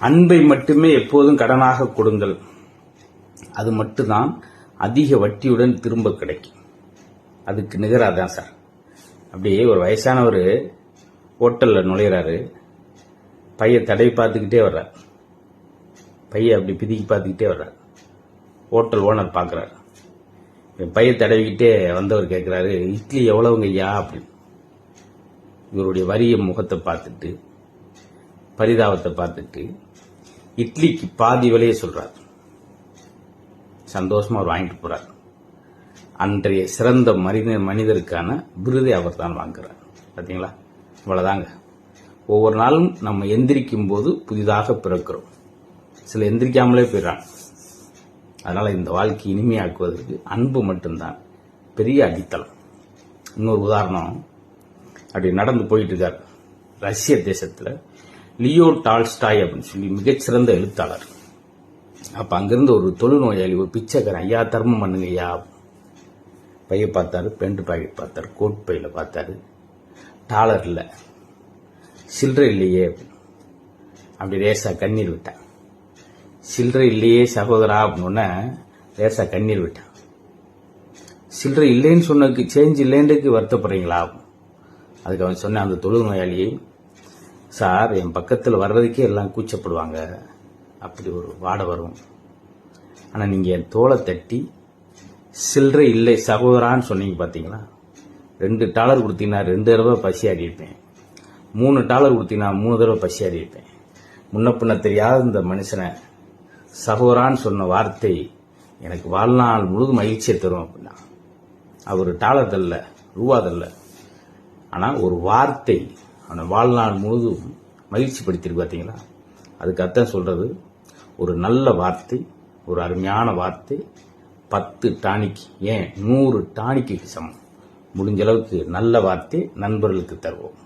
அன்பை மட்டுமே எப்போதும் கடனாக கொடுங்கள். அது மட்டும்தான் அதிக வட்டியுடன் திரும்ப கிடைக்கும். அதுக்கு நிகராதான் சார். அப்படியே ஒரு வயசானவர் ஹோட்டலில் நுழையிறாரு. பைய தடவி பார்த்துக்கிட்டே வர்றார். பைய அப்படி பிதிக்கி பார்த்துக்கிட்டே வர்றார். ஹோட்டல் ஓனர் பார்க்குறாரு. பைய தடவிக்கிட்டே வந்தவர் கேட்குறாரு, இட்லி எவ்வளவுங்க ஐயா அப்படின்னு. இவருடைய வரிய முகத்தை பார்த்துட்டு பரிதாபத்தை பார்த்துட்டு இட்லிக்கு பாதி விலையை சொல்றார். சந்தோஷமா அவர் வாங்கிட்டு போறார். அன்றைய சிறந்த மனிதருக்கான விருதை அவர் தான் வாங்குறார். பார்த்தீங்களா? இவ்வளவுதாங்க. ஒவ்வொரு நாளும் நம்ம எந்திரிக்கும் போது புதிதாக பிறக்கிறோம். சில எந்திரிக்காமலே போயிடறாங்க. அதனால இந்த வாழ்க்கை இனிமையாக்குவதற்கு அன்பு மட்டும்தான் பெரிய அடித்தளம். இன்னொரு உதாரணம், அப்படி நடந்து போயிட்டு இருக்கார். ரஷ்ய தேசத்துல லியோ டால்ஸ்டாய் அப்படின்னு சொல்லி மிகச்சிறந்த எழுத்தாளர். அப்ப அங்கிருந்து ஒரு தொழுநோயாளி, ஒரு பிச்சைக்காரன், ஐயா தர்மம் பண்ணுங்க ஐயா. பைய பார்த்தாரு, பெண்ட் பாக்கெட் பார்த்தாரு, கோட் பையில பார்த்தாரு, டாலர் இல்ல, சில்லறை இல்லையே. அப்படி லேசா கண்ணீர் விட்டான். சில்லறை இல்லையே சகோதரா அப்படின்னு லேசா கண்ணீர் விட்டான். சில்லறை இல்லைன்னு சொன்னதுக்கு, சேஞ்ச் இல்லைன்றதுக்கு வருத்தப்படுறீங்களா? அதுக்கு அவன் சொன்ன அந்த தொழுநோயாளியை, சார் என் பக்கத்தில் வர்றதுக்கே எல்லாம் கூச்சப்படுவாங்க, அப்படி ஒரு வாடை வரும். ஆனால் நீங்கள் என் தோலை தட்டி சில்லறை இல்லை சகோதரான்னு சொன்னீங்க பார்த்தீங்களா, $2 கொடுத்தீங்கன்னா 2 தடவை பசி அறிவிப்பேன், $3 கொடுத்தீங்கன்னா 3 தடவை பசி அறிவிப்பேன். முன்ன பின்ன தெரியாத இந்த மனுஷனை சகோதரான்னு சொன்ன வார்த்தை எனக்கு வாழ்நாள் முழுதும் மகிழ்ச்சியை தரும் அப்படின்னா. அவர் டாலர் தல்ல, ரூபா தல்ல, ஆனால் ஒரு வார்த்தை அவனை வாழ்நாள் முழுதும் மகிழ்ச்சி படுத்திருக்கு. பார்த்தீங்களா? அதுக்கு அர்த்தம் சொல்றது, ஒரு நல்ல வார்த்தை, ஒரு அருமையான வார்த்தை 10 டானிக், ஏன் 100 டானிக்கு சமம். முடிஞ்ச அளவுக்கு நல்ல வார்த்தை நண்பர்களுக்கு தருவோம்.